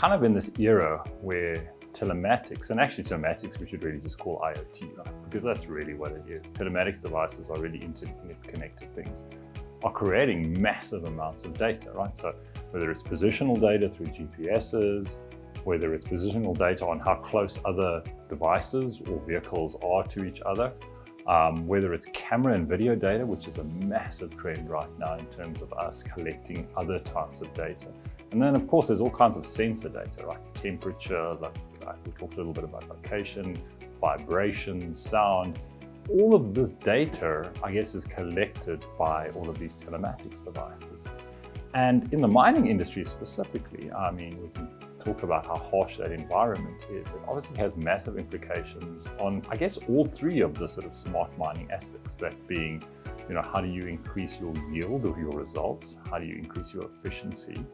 kind of in this era where telematics, and actually telematics we should really just call IoT, right? Because that's really what it is. Telematics devices are really internet-connected things, are creating massive amounts of data, right? So whether it's positional data through GPSs, whether it's positional data on how close other devices or vehicles are to each other, whether it's camera and video data, which is a massive trend right now in terms of us collecting other types of data. And then of course there's all kinds of sensor data, right? Temperature, like we talked a little bit about location, vibration, sound. All of this data, I guess, is collected by all of these telematics devices. And in the mining industry specifically, I mean, we can talk about how harsh that environment is. It obviously has massive implications on, I guess, all three of the sort of smart mining aspects, that being, how do you increase your yield of your results? How do you increase your efficiency?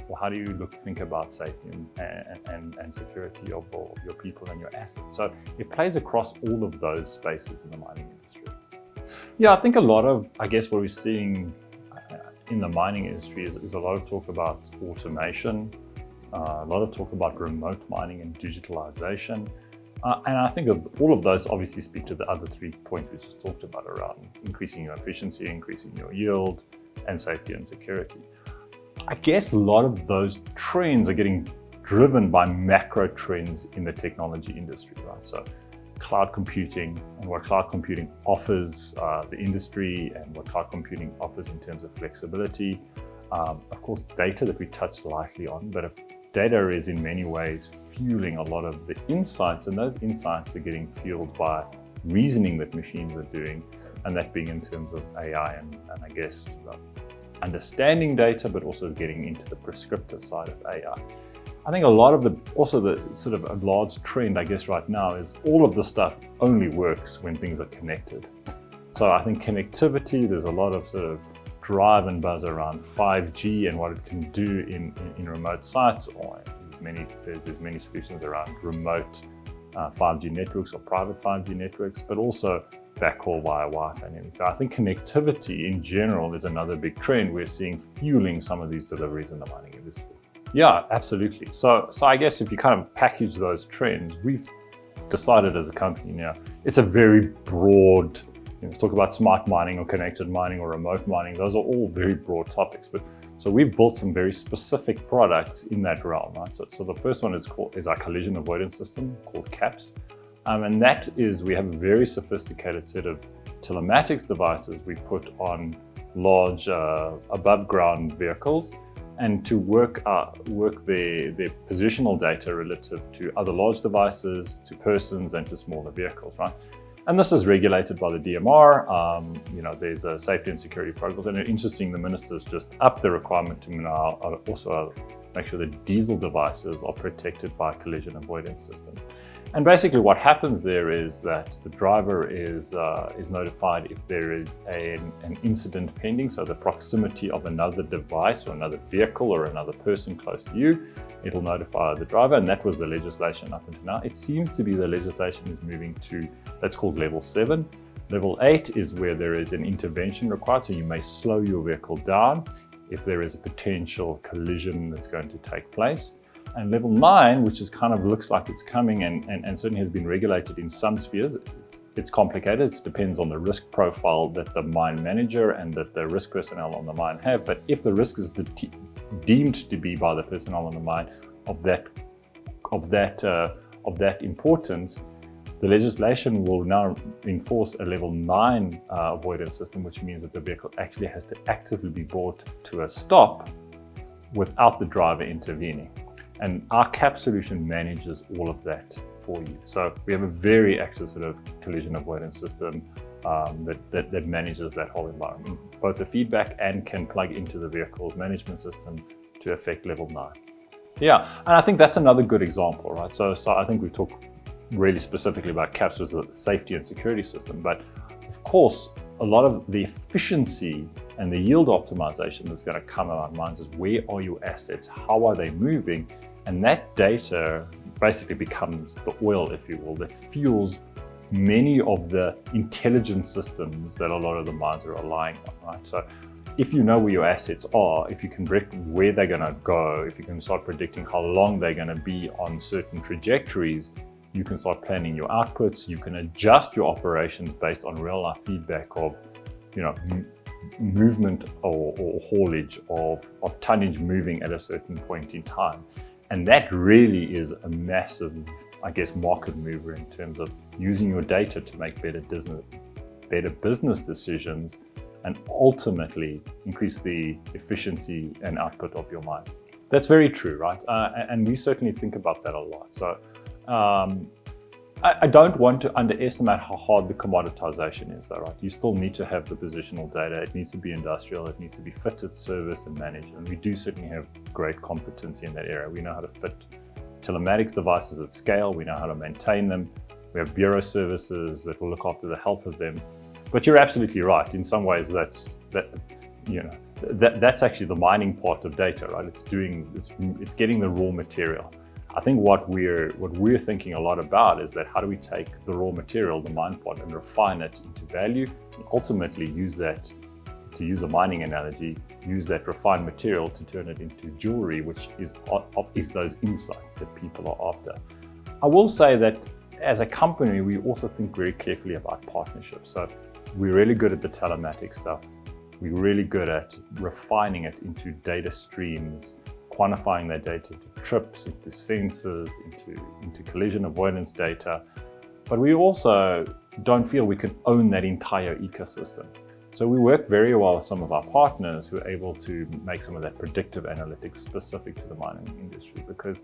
Or how do you think about safety and security of your people and your assets? So it plays across all of those spaces in the mining industry. Yeah, I think a lot of, I guess, what we're seeing in the mining industry is a lot of talk about automation, a lot of talk about remote mining and digitalization. And I think all of those obviously speak to the other 3 points we just talked about around increasing your efficiency, increasing your yield, and safety and security. I guess a lot of those trends are getting driven by macro trends in the technology industry, right? So cloud computing and what cloud computing offers the industry, and what cloud computing offers in terms of flexibility. Of course, data that we touched lightly on, but if data is in many ways fueling a lot of the insights, and those insights are getting fueled by reasoning that machines are doing, and that being in terms of AI and I guess understanding data, but also getting into the prescriptive side of AI. I think a lot of the sort of a large trend, I guess, right now is all of the stuff only works when things are connected. So I think connectivity, there's a lot of sort of drive and buzz around 5G and what it can do in remote sites, or there's many solutions around remote 5G networks or private 5G networks, but also backhaul via Wi-Fi and everything. So I think connectivity in general is another big trend we're seeing fueling some of these deliveries in the mining industry. Yeah, absolutely. So I guess if you kind of package those trends, we've decided as a company now, it's a very broad, talk about smart mining or connected mining or remote mining, those are all very broad topics. But so we've built some very specific products in that realm, right? So the first one is our collision avoidance system called CAPS. And that is, we have a very sophisticated set of telematics devices we put on large above ground vehicles, and to work their positional data relative to other large devices, to persons, and to smaller vehicles, right? And this is regulated by the DMR. There's a safety and security protocols, and interesting, the ministers just upped the requirement to now also make sure that diesel devices are protected by collision avoidance systems. And basically what happens there is that the driver is notified if there is an incident pending, so the proximity of another device or another vehicle or another person close to you, it'll notify the driver, and that was the legislation up until now. It seems to be the legislation is moving to, that's called level 7. Level 8 is where there is an intervention required, so you may slow your vehicle down if there is a potential collision that's going to take place. And level 9, which is kind of looks like it's coming and certainly has been regulated in some spheres. It's complicated. It depends on the risk profile that the mine manager and that the risk personnel on the mine have. But if the risk is deemed to be by the personnel on the mine of that importance, the legislation will now enforce a level 9 avoidance system, which means that the vehicle actually has to actively be brought to a stop without the driver intervening. And our CAP solution manages all of that for you. So we have a very active sort of collision avoidance system that manages that whole environment, both the feedback and can plug into the vehicle's management system to affect level 9. Yeah, and I think that's another good example, right? So I think we talked really specifically about CAPS as a safety and security system, but of course, a lot of the efficiency and the yield optimization that's going to come around mines is where are your assets, how are they moving, and that data basically becomes the oil, if you will, that fuels many of the intelligence systems that a lot of the mines are relying on, right? So if you know where your assets are, if you can predict where they're going to go, if you can start predicting how long they're going to be on certain trajectories, you can start planning your outputs. You can adjust your operations based on real life feedback of, movement or haulage of tonnage moving at a certain point in time. And that really is a massive, market mover in terms of using your data to make better business decisions and ultimately increase the efficiency and output of your mine. That's very true, right? And we certainly think about that a lot. So I don't want to underestimate how hard the commoditization is though, right? You still need to have the positional data. It needs to be industrial. It needs to be fitted, serviced, and managed. And we do certainly have great competency in that area. We know how to fit telematics devices at scale. We know how to maintain them. We have bureau services that will look after the health of them. But you're absolutely right. In some ways, that's actually the mining part of data, right? It's getting the raw material. I think what we're thinking a lot about is that how do we take the raw material, the mine part, and refine it into value, and ultimately use that, to use a mining analogy, use that refined material to turn it into jewelry, which is those insights that people are after. I will say that as a company, we also think very carefully about partnerships. So we're really good at the telematics stuff. We're really good at refining it into data streams, quantifying that data into trips, into sensors, into collision avoidance data. But we also don't feel we can own that entire ecosystem. So we work very well with some of our partners who are able to make some of that predictive analytics specific to the mining industry, because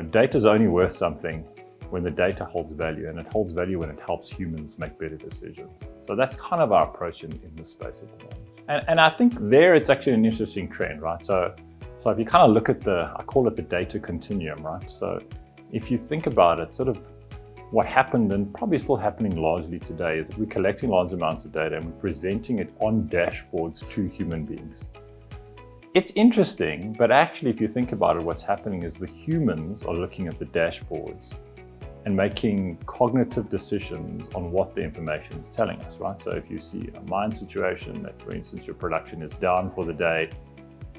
data is only worth something when the data holds value, and it holds value when it helps humans make better decisions. So that's kind of our approach in this space at the moment. And I think there it's actually an interesting trend, right? So if you kind of look at I call it the data continuum, right? So if you think about it, sort of what happened and probably still happening largely today is that we're collecting large amounts of data and we're presenting it on dashboards to human beings. It's interesting, but actually if you think about it, what's happening is the humans are looking at the dashboards and making cognitive decisions on what the information is telling us, right? So if you see a mine situation that, for instance, your production is down for the day,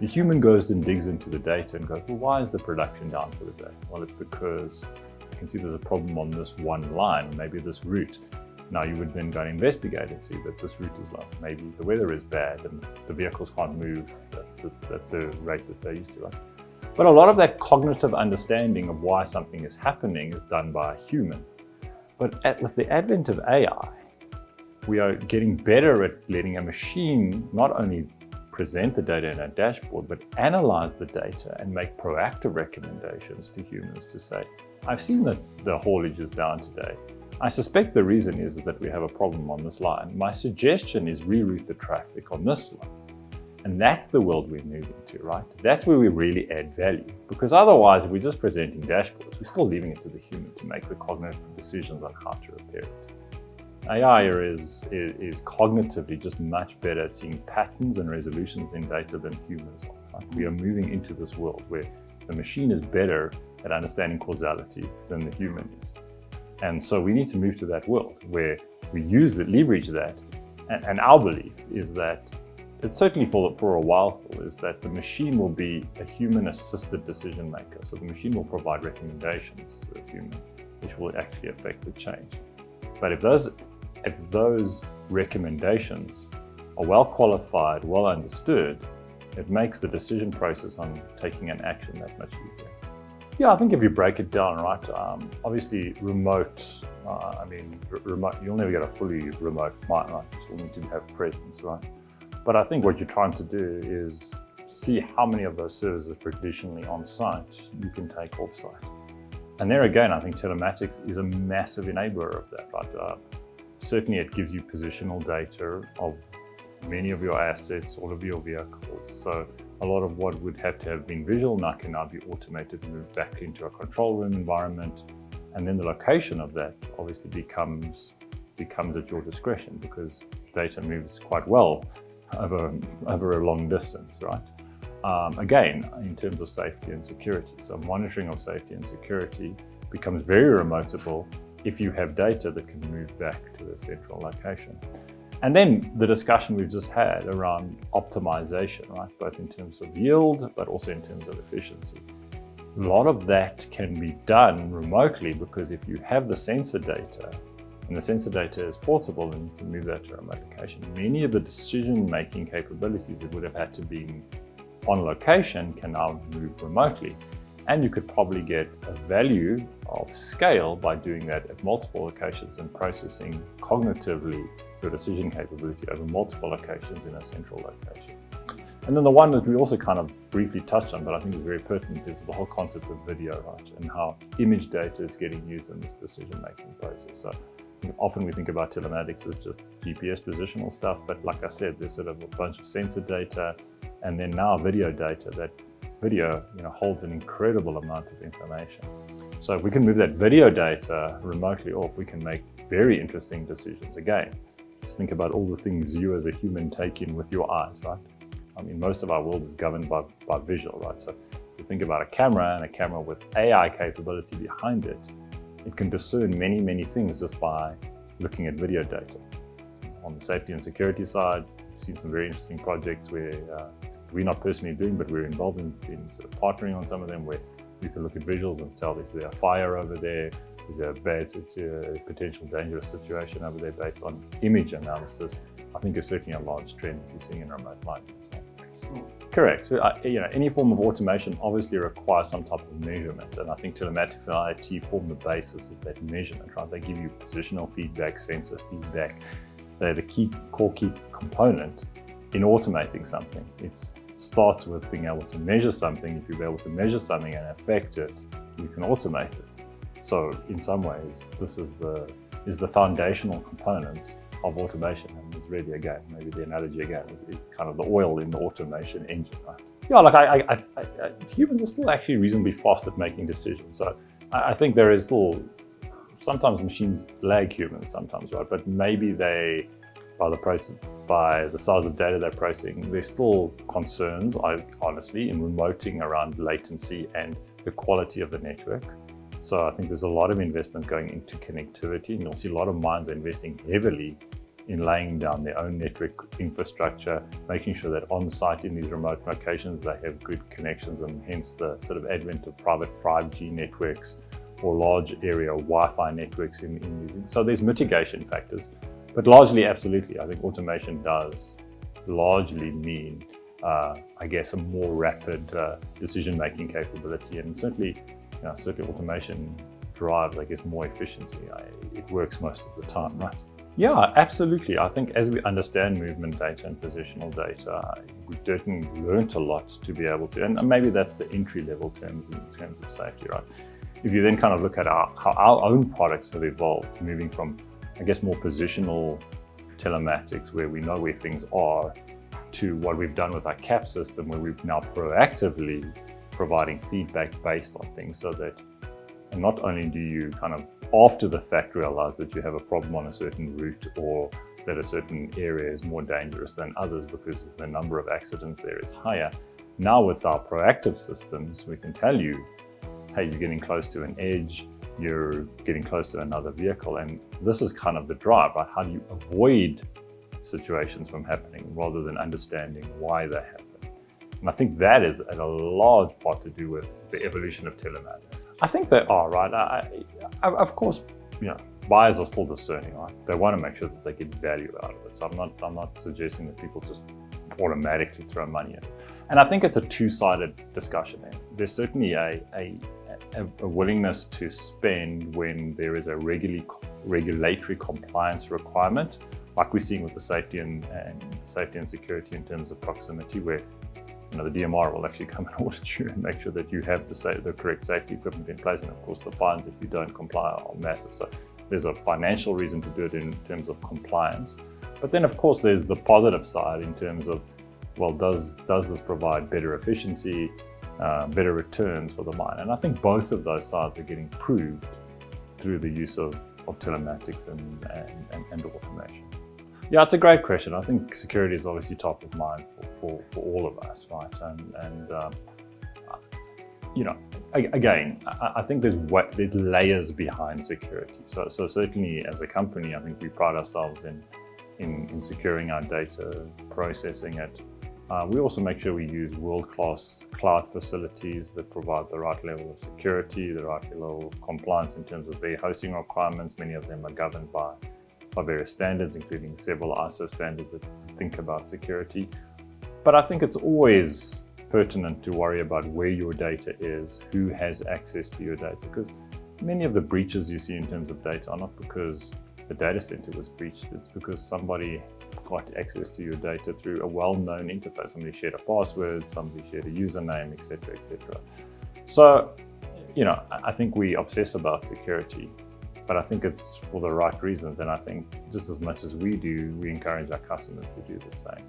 the human goes and digs into the data and goes, well, why is the production down for the day? Well, it's because I can see there's a problem on this one line, maybe this route. Now you would then go and investigate and see that this route is low. Maybe the weather is bad and the vehicles can't move at the rate that they used to, right? But a lot of that cognitive understanding of why something is happening is done by a human. But with the advent of AI, we are getting better at letting a machine not only present the data in a dashboard, but analyze the data and make proactive recommendations to humans to say, I've seen that the haulage is down today. I suspect the reason is that we have a problem on this line. My suggestion is reroute the traffic on this line. And that's the world we're moving to, right? That's where we really add value. Because otherwise, if we're just presenting dashboards, we're still leaving it to the human to make the cognitive decisions on how to repair it. AI is cognitively just much better at seeing patterns and resolutions in data than humans are. Right? We are moving into this world where the machine is better at understanding causality than the human is. And so we need to move to that world where we leverage that. And our belief is that, it's certainly for a while still, is that the machine will be a human-assisted decision maker. So the machine will provide recommendations to a human, which will actually affect the change. But if those recommendations are well qualified, well understood, it makes the decision process on taking an action that much easier. Yeah, I think if you break it down, right, obviously remote, remote, you'll never get a fully remote mine, right? You still need to have presence, right? But I think what you're trying to do is see how many of those services traditionally on site you can take off site. And there again, I think telematics is a massive enabler of that, right? Certainly it gives you positional data of many of your assets, all of your vehicles. So a lot of what would have to have been visual now can now be automated and moved back into a control room environment. And then the location of that obviously becomes at your discretion, because data moves quite well over a long distance, right? Again, in terms of safety and security. So monitoring of safety and security becomes very remotable if you have data that can move back to the central location. And then the discussion we've just had around optimization, right? Both in terms of yield, but also in terms of efficiency. A lot of that can be done remotely because if you have the sensor data, and the sensor data is portable and you can move that to a remote location, many of the decision-making capabilities that would have had to be on location can now move remotely. And you could probably get a value of scale by doing that at multiple locations and processing cognitively your decision capability over multiple locations in a central location. And then the one that we also kind of briefly touched on, but I think is very pertinent, is the whole concept of video, right? And how image data is getting used in this decision-making process. So often we think about telematics as just GPS positional stuff, but like I said, there's sort of a bunch of sensor data and then now video data. That video, holds an incredible amount of information. So if we can move that video data remotely off, we can make very interesting decisions. Again, just think about all the things you as a human take in with your eyes, right? I mean, most of our world is governed by visual, right? So if you think about a camera and a camera with AI capability behind it, it can discern many, many things just by looking at video data. On the safety and security side, we've seen some very interesting projects where we're not personally doing, but we're involved in sort of partnering on some of them where you can look at visuals and tell is there a fire over there, is there a bad potential dangerous situation over there based on image analysis. I think it's certainly a large trend you're seeing in remote mining as well. Correct. So, any form of automation obviously requires some type of measurement, and I think telematics and IoT form the basis of that measurement, right? They give you positional feedback, sensor feedback. They're the core key component in automating something. It starts with being able to measure something. If you're able to measure something and affect it, you can automate it. So in some ways, this is the foundational components of automation, and is really, again, maybe the analogy again is kind of the oil in the automation engine, right? Yeah, like humans are still actually reasonably fast at making decisions. So I think there is still, sometimes machines lag humans sometimes, right? But maybe they, by the size of data they're processing, there's still concerns, honestly, in remoting around latency and the quality of the network. So I think there's a lot of investment going into connectivity, and you'll see a lot of mines are investing heavily in laying down their own network infrastructure, making sure that on site in these remote locations, they have good connections, and hence the sort of advent of private 5G networks or large area Wi-Fi networks in using. So there's mitigation factors, but largely, absolutely, I think automation does largely mean, I guess, a more rapid decision-making capability, and certainly automation drives, I guess, more efficiency. It works most of the time, right? Yeah, absolutely. I think as we understand movement data and positional data, we've certainly learned a lot to be able to, and maybe that's the entry-level terms in terms of safety, right? If you then kind of look at how our own products have evolved, moving from, I guess, more positional telematics, where we know where things are, to what we've done with our CAP system, where we've now proactively providing feedback based on things, so that not only do you kind of after the fact realize that you have a problem on a certain route, or that a certain area is more dangerous than others because the number of accidents there is higher. Now with our proactive systems, we can tell you, hey, you're getting close to an edge, you're getting close to another vehicle, and this is kind of the drive, right? How do you avoid situations from happening rather than understanding why they happen? And I think that is a large part to do with the evolution of telematics. I think they are, right? Of course, buyers are still discerning, right? They want to make sure that they get value out of it. So I'm not suggesting that people just automatically throw money at it. And I think it's a two-sided discussion there. There's certainly a willingness to spend when there is a regulatory compliance requirement, like we're seeing with the safety and security in terms of proximity, where the DMR will actually come and audit you and make sure that you have the correct safety equipment in place. And of course, the fines if you don't comply are massive. So there's a financial reason to do it in terms of compliance. But then, of course, there's the positive side in terms of, well, does this provide better efficiency, better returns for the mine? And I think both of those sides are getting proved through the use of telematics and automation. Yeah, it's a great question. I think security is obviously top of mind for all of us, right? Again, I think there's layers behind security. So certainly as a company, I think we pride ourselves in in securing our data, processing it. We also make sure we use world-class cloud facilities that provide the right level of security, the right level of compliance in terms of their hosting requirements. Many of them are governed by various standards, including several ISO standards that think about security. But I think it's always pertinent to worry about where your data is, who has access to your data, because many of the breaches you see in terms of data are not because the data center was breached, it's because somebody got access to your data through a well-known interface. Somebody shared a password, somebody shared a username, etc., etc. So, I think we obsess about security, but I think it's for the right reasons. And I think just as much as we do, we encourage our customers to do the same.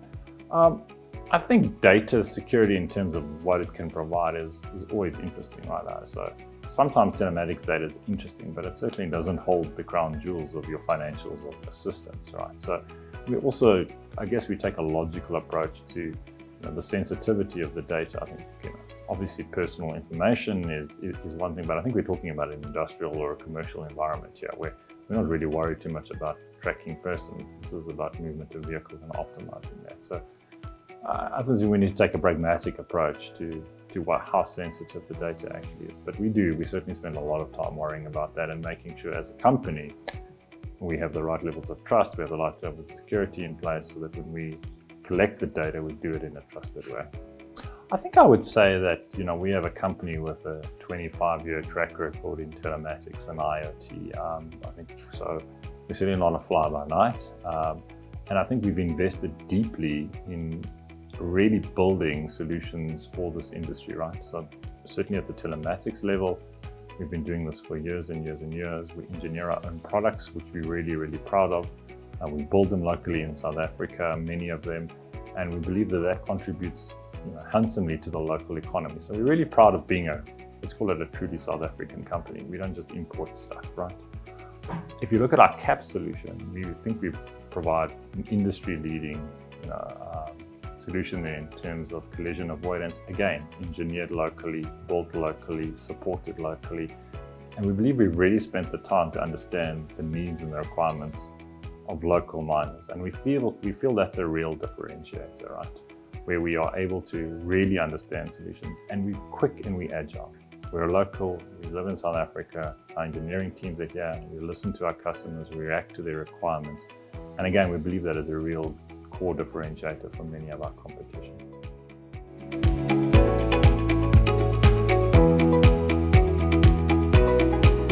I think data security in terms of what it can provide is always interesting, right? So sometimes telematics data is interesting, but it certainly doesn't hold the crown jewels of your financials of your systems, right? So we also, I guess, we take a logical approach to the sensitivity of the data. I think, obviously personal information is one thing, but I think we're talking about an industrial or a commercial environment here where we're not really worried too much about tracking persons. This is about movement of vehicles and optimizing that. So I think we need to take a pragmatic approach to how sensitive the data actually is. But we certainly spend a lot of time worrying about that and making sure as a company we have the right levels of trust, we have the right levels of security in place so that when we collect the data, we do it in a trusted way. I think I would say that, we have a company with a 25-year track record in telematics and IoT. I think so. We're certainly not a fly-by-night. And I think we've invested deeply in really building solutions for this industry, right? So certainly at the telematics level, we've been doing this for years and years and years. We engineer our own products, which we're really, really proud of. We build them locally in South Africa, many of them, and we believe that contributes handsomely to the local economy. So we're really proud of being let's call it a truly South African company. We don't just import stuff, right? If you look at our CAP solution, we think we provide an industry-leading solution there in terms of collision avoidance. Again, engineered locally, built locally, supported locally. And we believe we've really spent the time to understand the needs and the requirements of local miners. And we feel that's a real differentiator, right? Where we are able to really understand solutions, and we're quick and we're agile. We're local, we live in South Africa, our engineering teams are here, we listen to our customers, we react to their requirements. And again, we believe that is a real core differentiator from many of our competition.